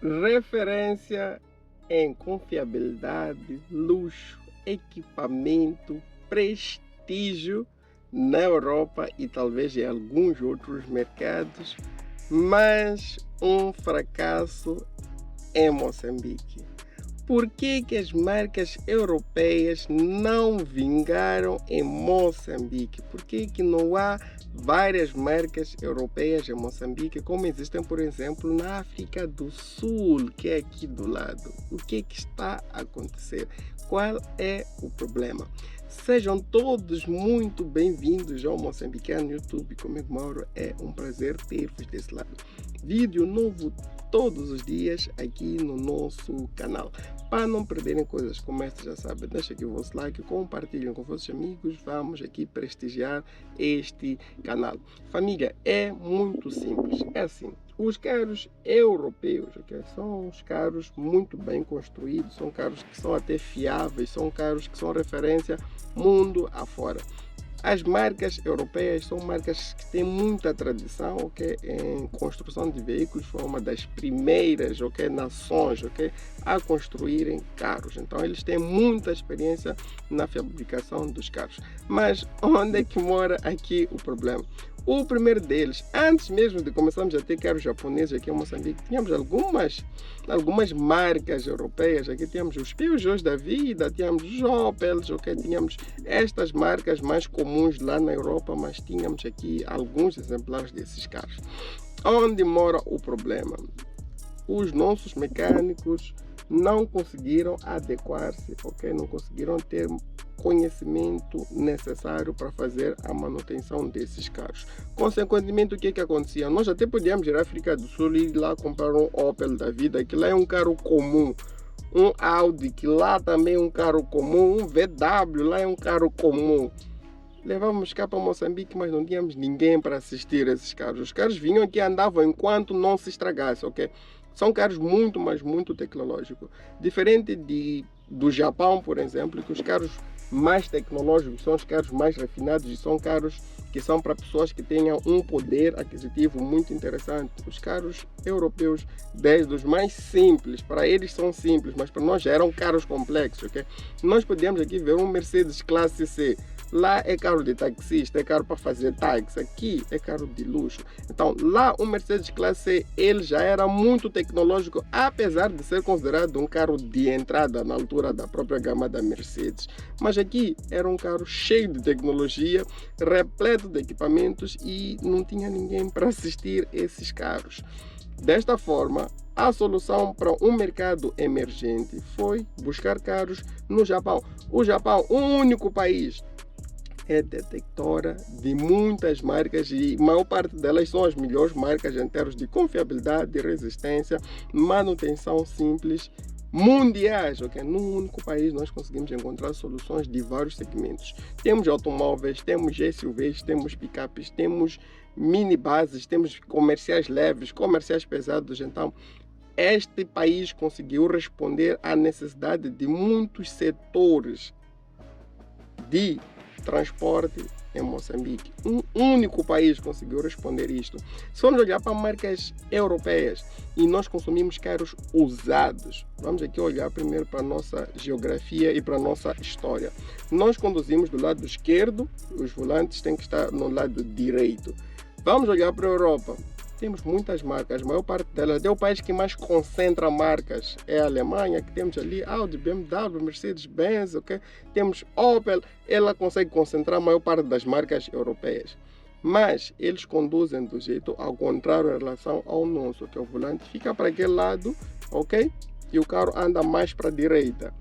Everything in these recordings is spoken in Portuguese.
Referência em confiabilidade, luxo, equipamento, prestígio na Europa e talvez em alguns outros mercados, mas um fracasso em Moçambique. Por que as marcas europeias não vingaram em Moçambique? Por que não há várias marcas europeias em Moçambique, como existem, por exemplo, na África do Sul, que é aqui do lado? O que está a acontecer? Qual é o problema? Sejam todos muito bem-vindos ao Moçambicano YouTube. Comigo, Mauro, é um prazer ter-vos desse lado. Vídeo novo todos os dias aqui no nosso canal. Para não perderem coisas como esta, já sabem, deixa aqui o vosso like, compartilhem com vossos amigos, vamos aqui prestigiar este canal. Família, é muito simples, é assim, os carros europeus, okay, são os carros muito bem construídos, são carros que são até fiáveis, são carros que são referência mundo afora. As marcas europeias são marcas que têm muita tradição, okay, em construção de veículos, foi uma das primeiras, okay, nações, okay, a construírem carros. Então eles têm muita experiência na fabricação dos carros. Mas onde é que mora aqui o problema? O primeiro deles, antes mesmo de começarmos a ter carros japoneses aqui em Moçambique, tínhamos algumas marcas europeias. Aqui tínhamos os Peugeots da vida, tínhamos os Opels, okay? Tínhamos estas marcas mais comuns lá na Europa, mas tínhamos aqui alguns exemplares desses carros. Onde mora o problema? Os nossos mecânicos não conseguiram adequar-se, okay? Não conseguiram ter conhecimento necessário para fazer a manutenção desses carros. Consequentemente, o que acontecia? Nós até podíamos ir à África do Sul e ir lá comprar um Opel da vida, que lá é um carro comum, um Audi, que lá também é um carro comum, um VW, lá é um carro comum. Levávamos cá para Moçambique, mas não tínhamos ninguém para assistir a esses carros. Os carros vinham aqui e andavam enquanto não se estragasse, ok? São carros muito, mas muito tecnológicos. Diferente do Japão, por exemplo, que os carros mais tecnológicos são os carros mais refinados e são carros que são para pessoas que tenham um poder aquisitivo muito interessante. Os carros europeus, desde os mais simples, para eles são simples, mas para nós já eram carros complexos, ok? Nós podemos aqui ver um Mercedes classe C. Lá é carro de taxista, é carro para fazer táxi. Aqui é carro de luxo. Então, lá o Mercedes classe C, ele já era muito tecnológico, apesar de ser considerado um carro de entrada na altura da própria gama da Mercedes. Mas aqui era um carro cheio de tecnologia, repleto de equipamentos e não tinha ninguém para assistir esses carros. Desta forma, a solução para um mercado emergente foi buscar carros no Japão. O Japão, o único país, é detectora de muitas marcas e a maior parte delas são as melhores marcas em termos de confiabilidade, resistência, manutenção simples, mundiais, ok? Num único país nós conseguimos encontrar soluções de vários segmentos. Temos automóveis, temos SUVs, temos picapes, temos minibuses, temos comerciais leves, comerciais pesados. Então, este país conseguiu responder à necessidade de muitos setores de transporte em Moçambique. Um único país conseguiu responder isto. Se formos olhar para marcas europeias e nós consumimos carros usados, vamos aqui olhar primeiro para a nossa geografia e para a nossa história. Nós conduzimos do lado esquerdo, os volantes têm que estar no lado direito. Vamos olhar para a Europa. Temos muitas marcas, a maior parte delas é o país que mais concentra marcas. É a Alemanha, que temos ali Audi, BMW, Mercedes-Benz, okay? Temos Opel, ela consegue concentrar a maior parte das marcas europeias. Mas eles conduzem do jeito ao contrário em relação ao nosso, que é o volante fica para aquele lado, ok? E o carro anda mais para a direita.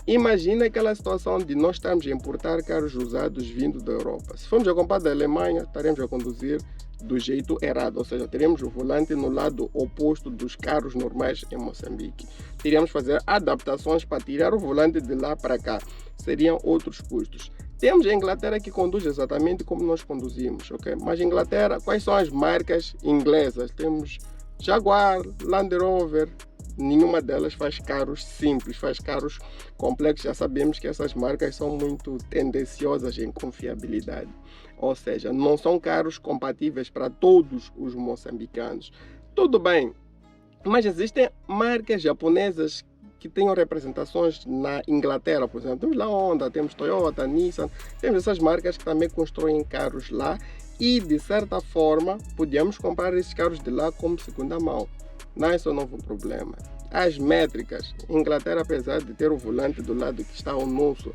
Imagina aquela situação de nós estarmos a importar carros usados vindo da Europa. Se formos a comprar da Alemanha, estaremos a conduzir do jeito errado, ou seja, teremos o volante no lado oposto dos carros normais em Moçambique. Teríamos que fazer adaptações para tirar o volante de lá para cá. Seriam outros custos. Temos a Inglaterra que conduz exatamente como nós conduzimos, ok? Mas Inglaterra, quais são as marcas inglesas? Temos Jaguar, Land Rover. Nenhuma delas faz carros simples, faz carros complexos. Já sabemos que essas marcas são muito tendenciosas em confiabilidade. Ou seja, não são carros compatíveis para todos os moçambicanos. Tudo bem, Mas existem marcas japonesas que têm representações na Inglaterra, por exemplo. Temos lá Honda, temos Toyota, Nissan, temos essas marcas que também constroem carros lá e, de certa forma, podíamos comprar esses carros de lá como segunda mão. Não é só novo problema. As métricas. Inglaterra, apesar de ter o volante do lado que está o nosso,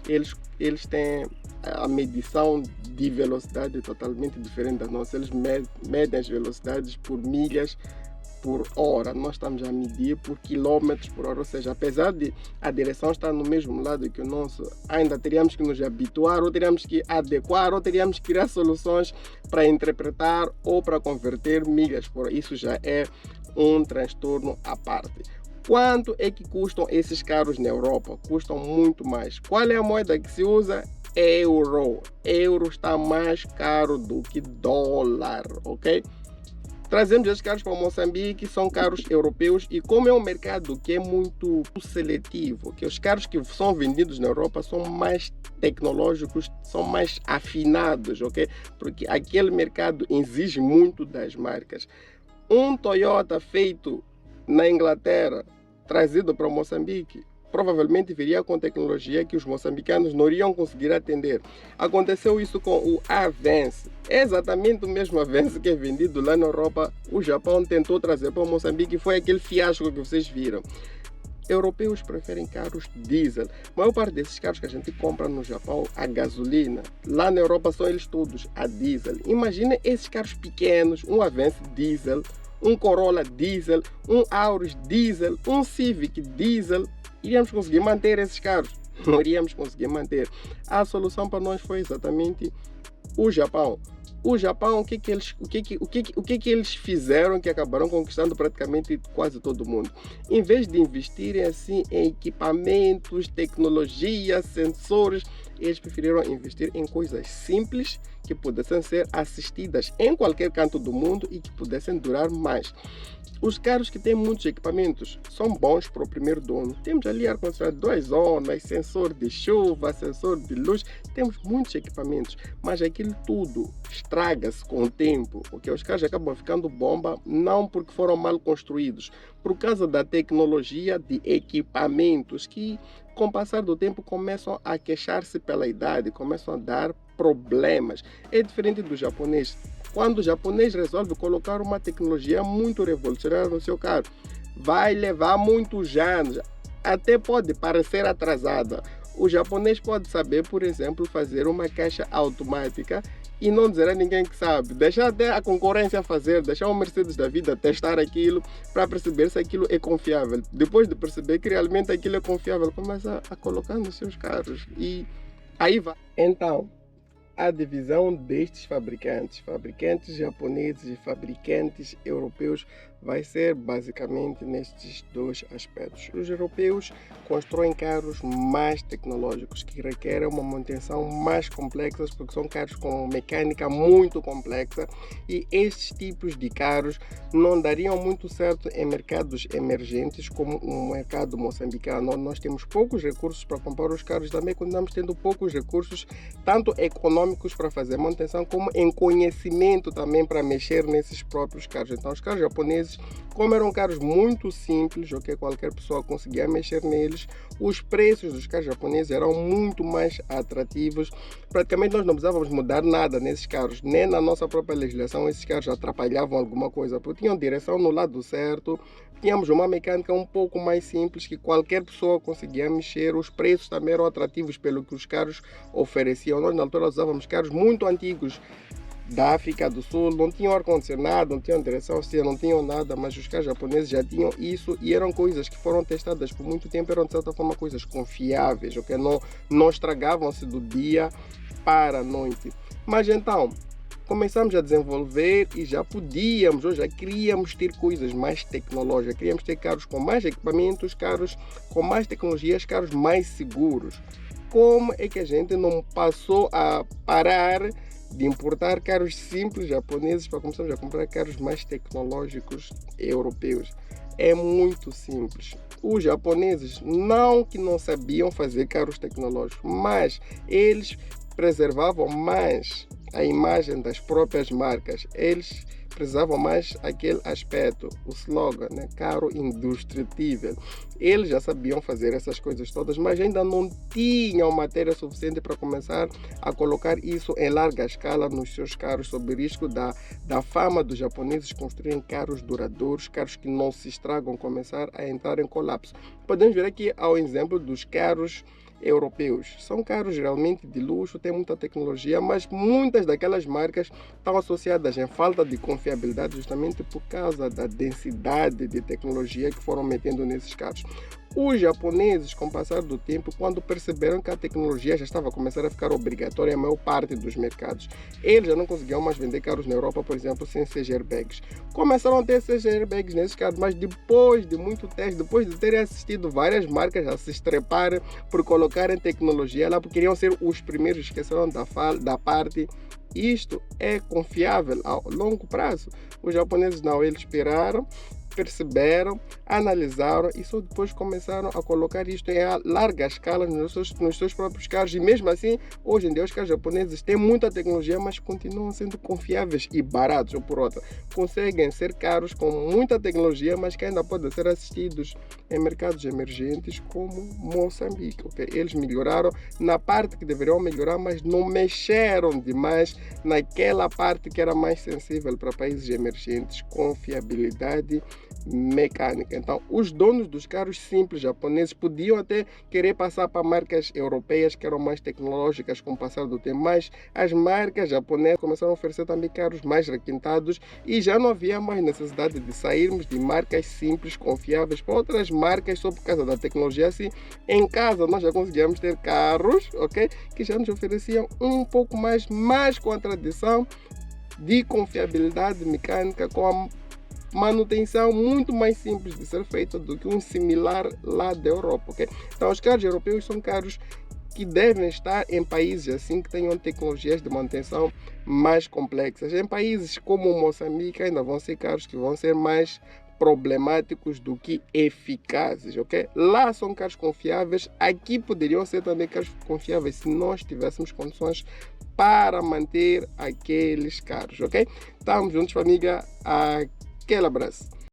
eles têm a medição de velocidade totalmente diferente da nossa. Eles medem as velocidades por milhas por hora, nós estamos a medir por quilômetros por hora, ou seja, apesar de a direção estar no mesmo lado que o nosso, ainda teríamos que nos habituar, ou teríamos que adequar, ou teríamos que criar soluções para interpretar ou para converter milhas por hora. Isso já é um transtorno à parte. Quanto é que custam esses carros na Europa? Custam muito mais. Qual é a moeda que se usa? Euro. Euro está mais caro do que dólar, ok? Trazemos esses carros para Moçambique, são carros europeus, e como é um mercado que é muito seletivo, que os carros que são vendidos na Europa são mais tecnológicos, são mais afinados, ok? Porque aquele mercado exige muito das marcas. Um Toyota feito na Inglaterra, trazido para Moçambique, provavelmente viria com tecnologia que os moçambicanos não iriam conseguir atender. Aconteceu isso com o Avance. É exatamente o mesmo Avance que é vendido lá na Europa. O Japão tentou trazer para Moçambique e foi aquele fiasco que vocês viram. Europeus preferem carros diesel. A maior parte desses carros que a gente compra no Japão a gasolina, lá na Europa são eles todos a diesel. Imagina esses carros pequenos, um Avance diesel, um Corolla diesel, um Auris diesel, um Civic diesel. Iríamos conseguir manter esses carros? Não iríamos conseguir manter. A solução para nós foi exatamente o Japão. O Japão, o que eles fizeram que acabaram conquistando praticamente quase todo mundo? Em vez de investirem assim em equipamentos, tecnologia, sensores, eles preferiram investir em coisas simples que pudessem ser assistidas em qualquer canto do mundo e que pudessem durar mais. Os carros que têm muitos equipamentos são bons para o primeiro dono. Temos ali ar-condicionado 2 zonas, sensor de chuva, sensor de luz, temos muitos equipamentos, mas aquilo tudo estraga-se com o tempo, porque os carros acabam ficando bomba não porque foram mal construídos, por causa da tecnologia de equipamentos que, com o passar do tempo, começam a queixar-se pela idade, começam a dar problemas. É diferente do japonês. Quando o japonês resolve colocar uma tecnologia muito revolucionária no seu carro, vai levar muitos anos, até pode parecer atrasada. O japonês pode saber, por exemplo, fazer uma caixa automática e não dizer a ninguém que sabe. Deixar até a concorrência fazer, deixar o Mercedes da vida testar aquilo para perceber se aquilo é confiável. Depois de perceber que realmente aquilo é confiável, começa a colocar nos seus carros e aí vai. Então, a divisão destes fabricantes japoneses e fabricantes europeus, vai ser basicamente nestes dois aspectos. Os europeus constroem carros mais tecnológicos que requerem uma manutenção mais complexa, porque são carros com mecânica muito complexa, e estes tipos de carros não dariam muito certo em mercados emergentes como o mercado moçambicano. Nós temos poucos recursos para comprar os carros, também continuamos tendo poucos recursos, tanto econômicos para fazer manutenção, como em conhecimento também para mexer nesses próprios carros. Então os carros japoneses, como eram carros muito simples, ok, qualquer pessoa conseguia mexer neles, os preços dos carros japoneses eram muito mais atrativos. Praticamente nós não precisávamos mudar nada nesses carros, nem na nossa própria legislação esses carros atrapalhavam alguma coisa, porque tinham direção no lado certo, tínhamos uma mecânica um pouco mais simples que qualquer pessoa conseguia mexer, os preços também eram atrativos pelo que os carros ofereciam. Nós na altura usávamos carros muito antigos da África do Sul, não tinham ar-condicionado, não tinham direção, não tinham nada, mas os carros japoneses já tinham isso e eram coisas que foram testadas por muito tempo, eram de certa forma coisas confiáveis, ok? Não estragavam-se do dia para a noite. Mas então, começamos a desenvolver e já podíamos, ou já queríamos ter coisas mais tecnológicas, queríamos ter carros com mais equipamentos, carros com mais tecnologias, carros mais seguros. Como é que a gente não passou a parar de importar carros simples japoneses para começarmos a comprar carros mais tecnológicos europeus? É muito simples. Os japoneses não que não sabiam fazer carros tecnológicos, mas eles preservavam mais a imagem das próprias marcas. Eles frisavam mais aquele aspecto, o slogan, né? Carro indestrutível. Eles já sabiam fazer essas coisas todas, mas ainda não tinham matéria suficiente para começar a colocar isso em larga escala nos seus carros, sob o risco da fama dos japoneses construírem carros duradouros, carros que não se estragam, começar a entrar em colapso. Podemos ver aqui ao exemplo dos carros europeus. São carros realmente de luxo, têm muita tecnologia, mas muitas daquelas marcas estão associadas em falta de confiabilidade justamente por causa da densidade de tecnologia que foram metendo nesses carros. Os japoneses, com o passar do tempo, quando perceberam que a tecnologia já estava a começar a ficar obrigatória em maior parte dos mercados, eles já não conseguiam mais vender carros na Europa, por exemplo, sem CG airbags. Começaram a ter CG airbags nesses carros, mas depois de muito teste, depois de terem assistido várias marcas a se estreparem por colocarem tecnologia lá, porque queriam ser os primeiros, esqueceram da parte. Isto é confiável a longo prazo? Os japoneses não, eles esperaram, perceberam, analisaram e só depois começaram a colocar isto em larga escala nos seus próprios carros. E mesmo assim, hoje em dia os carros japoneses têm muita tecnologia, mas continuam sendo confiáveis e baratos. Ou por outra, conseguem ser caros com muita tecnologia, mas que ainda podem ser assistidos em mercados emergentes como Moçambique. Okay? Eles melhoraram na parte que deveriam melhorar, mas não mexeram demais naquela parte que era mais sensível para países emergentes, confiabilidade mecânica. Então, os donos dos carros simples japoneses podiam até querer passar para marcas europeias que eram mais tecnológicas com o passar do tempo, mas as marcas japonesas começaram a oferecer também carros mais requintados e já não havia mais necessidade de sairmos de marcas simples, confiáveis para outras marcas só por causa da tecnologia. Assim, em casa nós já conseguíamos ter carros, ok, que já nos ofereciam um pouco mais com a tradição de confiabilidade mecânica, com a manutenção muito mais simples de ser feita do que um similar lá da Europa, ok? Então, os carros europeus são carros que devem estar em países assim que tenham tecnologias de manutenção mais complexas. Em países como Moçambique ainda vão ser carros que vão ser mais problemáticos do que eficazes, ok? Lá são carros confiáveis, aqui poderiam ser também carros confiáveis se nós tivéssemos condições para manter aqueles carros, ok? Estamos juntos, família. Aquele abraço.